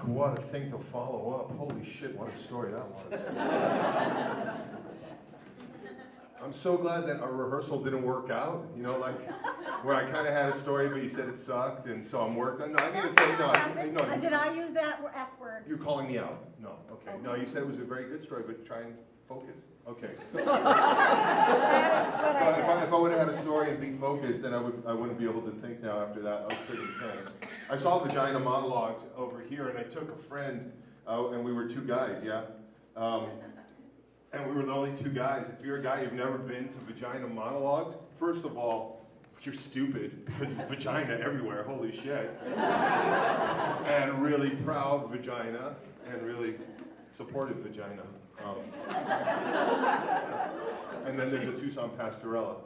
what a thing to follow up. Holy shit, what a story that was. I'm so glad that our rehearsal didn't work out, you know, like, where I kind of had a story, but you said it sucked, and so I'm working. No, I didn't say, no. Did I use that S word? You're calling me out. No, okay. No, you said it was a very good story, but try and focus. Okay. So if I would have had a story and be focused, then I wouldn't be able to think now after that. That was pretty intense. I saw Vagina Monologues over here, and I took a friend, and we were two guys, yeah? And we were the only two guys. If you're a guy, you've never been to Vagina Monologues, first of all, you're stupid, because it's vagina everywhere, holy shit. And really proud vagina, and really supportive vagina. And then there's a Tucson Pastorella.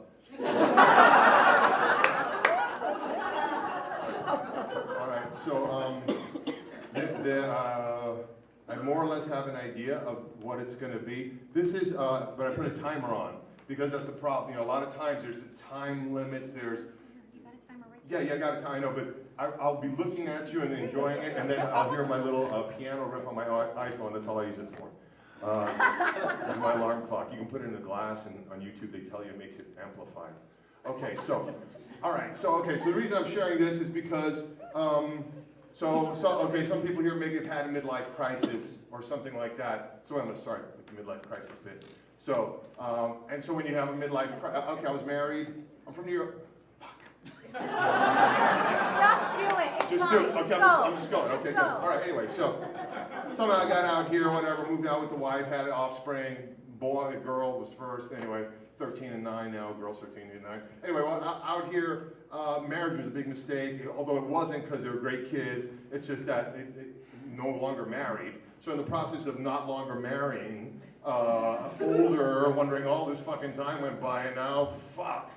All right, so I more or less have an idea of what it's going to be. This is, but I put a timer on, because that's the problem. You know, a lot of times there's time limits, there's... You got a timer right there? Yeah, I got a timer, I know, but I'll be looking at you and enjoying it, and then I'll hear my little piano riff on my iPhone. That's all I use it for. It's my alarm clock. You can put it in a glass, and on YouTube they tell you it makes it amplified. Okay, so, all right, so the reason I'm sharing this is because, okay, some people here maybe have had a midlife crisis or something like that. So I'm going to start with the midlife crisis bit. So, and so when you have a midlife crisis, okay, I was married. I'm from New York. Just do it. It's just fine. do it. Okay, I'm just going. Just Okay, go. good. All right. Anyway, so somehow I got out here, whatever, moved out with the wife, had an offspring. Boy, girl was first. Anyway, 13 and 9 now. Girls 13 and 9. Anyway, well, out here, marriage was a big mistake. Although it wasn't, because they were great kids. It's just that it no longer married. So in the process of not longer marrying, older, wondering all this fucking time went by, and now fuck.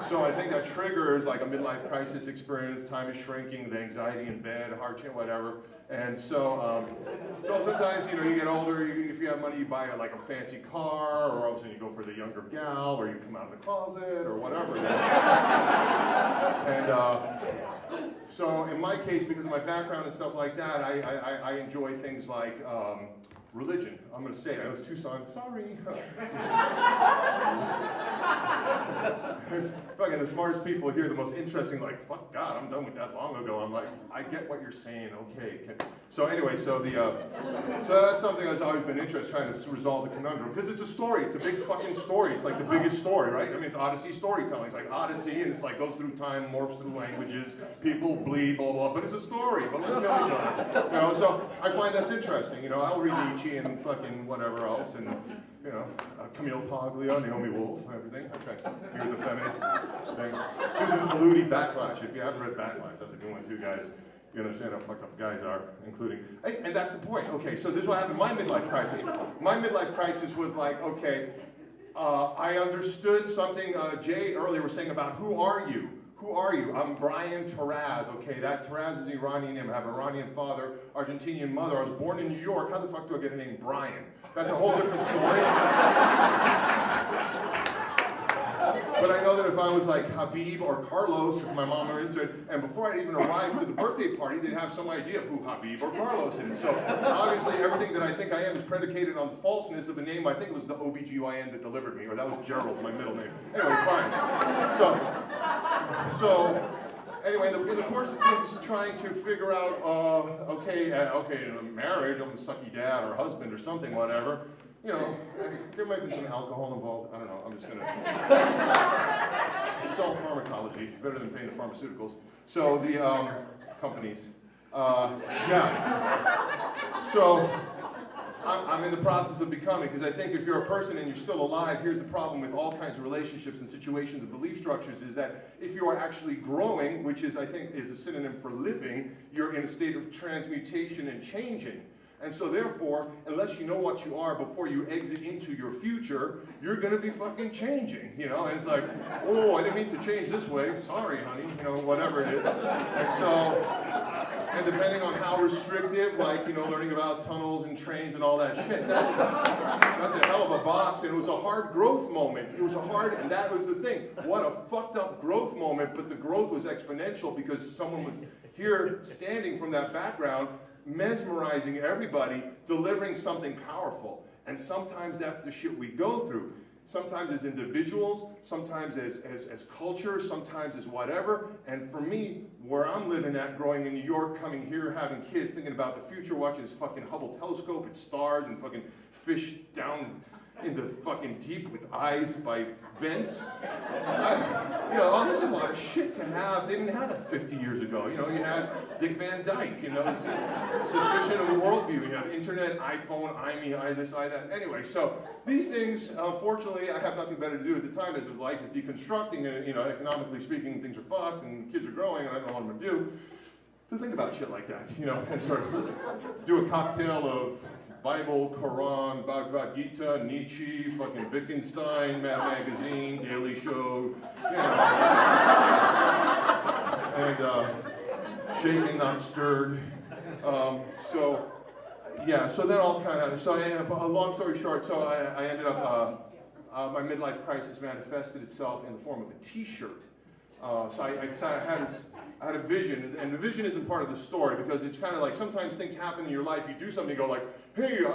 So I think that triggers like a midlife crisis experience. Time is shrinking, the anxiety in bed, hardship, whatever. And so, sometimes, you know, you get older, if you have money, you buy like a fancy car, or all of a sudden you go for the younger gal, or you come out of the closet, or whatever. And so in my case, because of my background and stuff like that, I enjoy things like religion. I'm going to say it. I was Tucson. Sorry. It's fucking the smartest people here, the most interesting, like, fuck God, I'm done with that long ago. I'm like, I get what you're saying, okay. So anyway, so that's something I've always been interested in, trying to resolve the conundrum. Because it's a story. It's a big fucking story. It's like the biggest story, right? I mean, it's Odyssey storytelling. It's like Odyssey, and it's like goes through time, morphs through languages, people bleed, blah, blah, but it's a story. But let's kill each other. You know, so I find that's interesting. You know, I'll read Nietzsche and fucking whatever else, and you know, Camille Paglia, Naomi Wolf, everything. Okay, you're the feminist thing. Susan Faludi, Backlash. If you haven't read Backlash, that's a good one too, guys. You understand how fucked up guys are, including. And that's the point. Okay, so this is what happened in my midlife crisis. My midlife crisis was like, okay, I understood something Jay earlier was saying about who are you? Who are you? I'm Brian Taraz, okay? That Taraz is an Iranian name. I have an Iranian father, Argentinian mother. I was born in New York. How the fuck do I get a name Brian? That's a whole different story. But I know that if I was like Habib or Carlos, if my mom were into it, and before I even arrived to the birthday party, they'd have some idea of who Habib or Carlos is. So obviously everything that I think I am is predicated on the falseness of a name. I think it was the OBGYN that delivered me, or that was Gerald, my middle name. Anyway, fine. So anyway, in the course of things, trying to figure out, okay, in marriage, I'm a sucky dad or husband or something, whatever. You know, there might have been some alcohol involved. I don't know. I'm just going to sell pharmacology. Better than paying the pharmaceuticals. So the companies. Yeah. So I'm in the process of becoming, because I think if you're a person and you're still alive, here's the problem with all kinds of relationships and situations and belief structures, is that if you are actually growing, which is, I think, is a synonym for living, you're in a state of transmutation and changing. And so therefore, unless you know what you are before you exit into your future, you're gonna be fucking changing, you know? And it's like, oh, I didn't mean to change this way. Sorry, honey, you know, whatever it is. And so, and depending on how restrictive, like, you know, learning about tunnels and trains and all that shit, that's a hell of a box. And it was a hard growth moment. It was a hard, and that was the thing. What a fucked up growth moment, but the growth was exponential because someone was here standing from that background, mesmerizing everybody, delivering something powerful. And sometimes that's the shit we go through. Sometimes as individuals, sometimes as culture, sometimes as whatever. And for me, where I'm living at, growing in New York, coming here, having kids, thinking about the future, watching this fucking Hubble telescope, its stars, and fucking fish down in the fucking deep with eyes by vents. Oh, this is a lot of shit to have. They didn't have that 50 years ago. You know, you had Dick Van Dyke, you know, sufficient of a worldview. You have internet, iPhone, I this, I that. Anyway, so these things, unfortunately, I have nothing better to do at the time as life is deconstructing and, you know, economically speaking, things are fucked and kids are growing and I don't know what I'm gonna do. To think about shit like that, you know, and sort of do a cocktail of Bible, Quran, Bhagavad Gita, Nietzsche, fucking Wittgenstein, Mad Magazine, Daily Show, you know. And shaken, not stirred. So that all kind of, so I ended up, a long story short, so I ended up, my midlife crisis manifested itself in the form of a t-shirt. So I had a vision, and the vision isn't part of the story because it's kind of like sometimes things happen in your life, you do something, you go like, hey,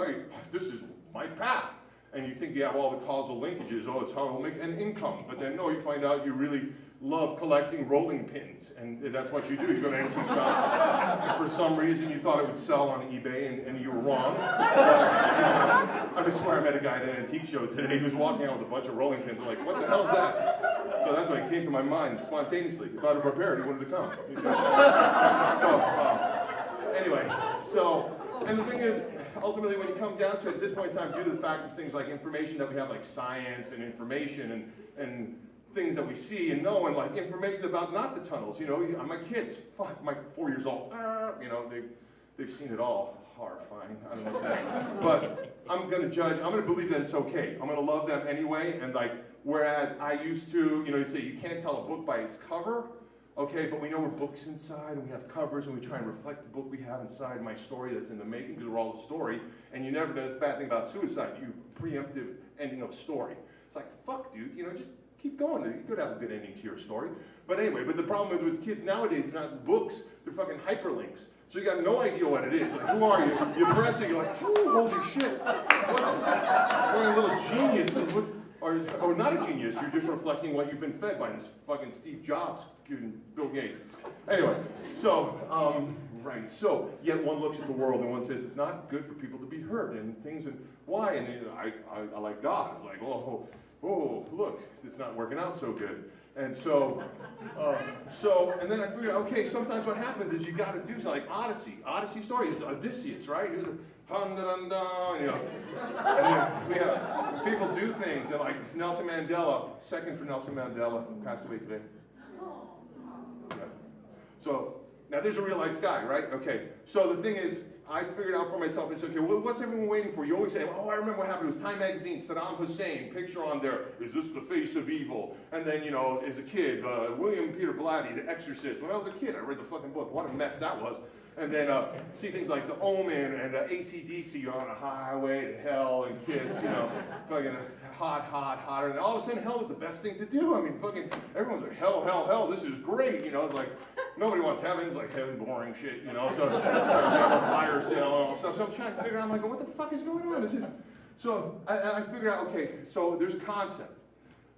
this is my path. And you think you have all the causal linkages, oh, it's how I'll make an income. But then, no, you find out you really love collecting rolling pins, and that's what you do. You go to an antique shop, and for some reason you thought it would sell on eBay, and you were wrong. I swear I met a guy at an antique show today. He was walking out with a bunch of rolling pins. I'm like, what the hell is that? So that's when it came to my mind spontaneously. If I'd have prepared, he wanted to come. Anyway, and the thing is, ultimately, when you come down to it, at this point in time, due to the fact of things like information that we have, like science and information and things that we see and know, and like information about not the tunnels, you know, my kids, fuck, my 4 years old, you know, they've seen it all. Horrifying, I don't know what to do. But I'm gonna judge, I'm gonna believe that it's okay. I'm gonna love them anyway, and like, whereas I used to, you know, you say you can't tell a book by its cover, okay, but we know we're books inside, and we have covers, and we try and reflect the book we have inside my story that's in the making, because we're all a story, and you never know, that's the bad thing about suicide, you preemptive ending of a story. It's like, fuck, dude, you know, just keep going. You could have a good ending to your story. But anyway, but the problem with kids nowadays, they're not books, they're fucking hyperlinks. So you got no idea what it is. Like, who are you? You press it, you're like, holy shit. You're a little genius. Or not a genius, you're just reflecting what you've been fed by this fucking Steve Jobs and Bill Gates. Anyway, right, so yet one looks at the world and one says it's not good for people to be hurt and things, and why? And I like God. It's like, oh, look, it's not working out so good. And so, and then I figured, okay, sometimes what happens is you got to do something like Odyssey story. It's Odysseus, right? Dun, dun, dun, you know. And then we have people do things, and like Nelson Mandela, second for Nelson Mandela, who passed away today. Yeah. So now there's a real life guy, right? Okay. So the thing is, I figured out for myself, it's okay, well, what's everyone waiting for? You always say, oh, I remember what happened. It was Time Magazine, Saddam Hussein, picture on there, is this the face of evil? And then, you know, as a kid, William Peter Blatty, The Exorcist. When I was a kid, I read the fucking book. What a mess that was. And then see things like The Omen and AC/DC on a highway to hell and Kiss, you know, fucking hotter. And all of a sudden, hell was the best thing to do. I mean, fucking, everyone's like, hell, this is great, you know. It's like, nobody wants heaven. It's like heaven boring shit, you know. So have a fire sale and all stuff. So I'm trying to figure out, I'm like, what the fuck is going on? So I figured out, okay, so there's a concept.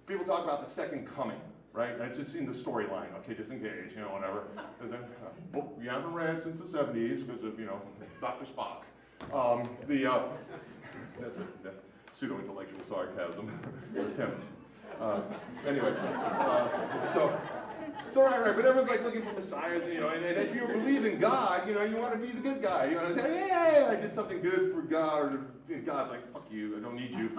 People talk about the second coming. Right? It's in the storyline, okay, just in case, you know, whatever. There's a book you haven't read since the 70s because of, you know, Dr. Spock. That's a pseudo-intellectual sarcasm attempt. Anyway, so right, but everyone's like looking for messiahs, you know, and if you believe in God, you know, you want to be the good guy. You want to say, hey, I did something good for God, or God's like, fuck you, I don't need you.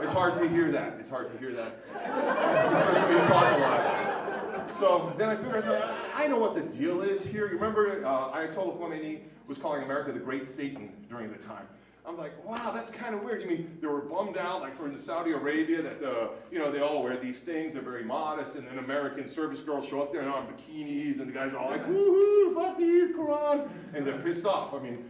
It's hard to hear that. Especially when you talk a lot. So then I figured out, I know what the deal is here. You remember Ayatollah Khomeini was calling America the Great Satan during the time. I'm like, wow, that's kind of weird. You mean they were bummed out, like for in Saudi Arabia, that they all wear these things, they're very modest, and then American service girls show up there and they're on bikinis, and the guys are all like, woohoo, fuck the Quran, and they're pissed off. I mean,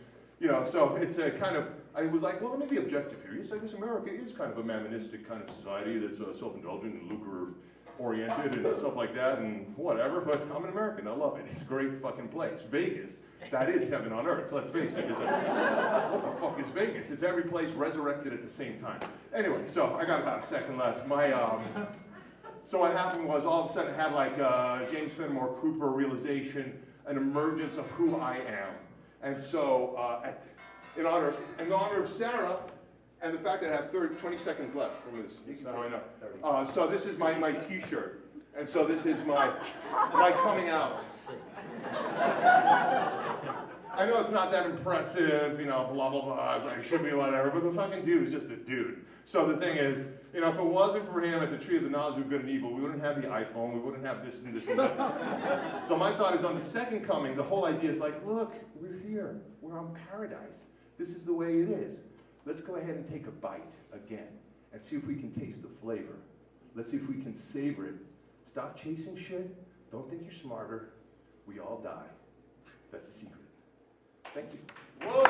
so it's a kind of, I was like, well, let me be objective here. Yes, I guess America is kind of a mammonistic kind of society that's self-indulgent and lucre-oriented and stuff like that and whatever, but I'm an American, I love it. It's a great fucking place. Vegas, that is heaven on earth, let's face it. What the fuck is Vegas? It's every place resurrected at the same time. Anyway, so I got about a second left. So what happened was all of a sudden I had like James Fenimore Cooper realization, an emergence of who I am. And so in honor of Sarah, and the fact that I have 20 seconds left from this is how I know. So this is my t-shirt. And so this is my coming out. I know it's not that impressive, blah, blah, blah, it's like, it should be whatever, but the fucking dude is just a dude. So the thing is, if it wasn't for him at the tree of the knowledge of good and evil, we wouldn't have the iPhone, we wouldn't have this and this and that. So my thought is on the second coming, the whole idea is like, look, we're here, we're on paradise. This is the way it is. Let's go ahead and take a bite again and see if we can taste the flavor. Let's see if we can savor it. Stop chasing shit. Don't think you're smarter. We all die. That's the secret. Thank you. Whoa.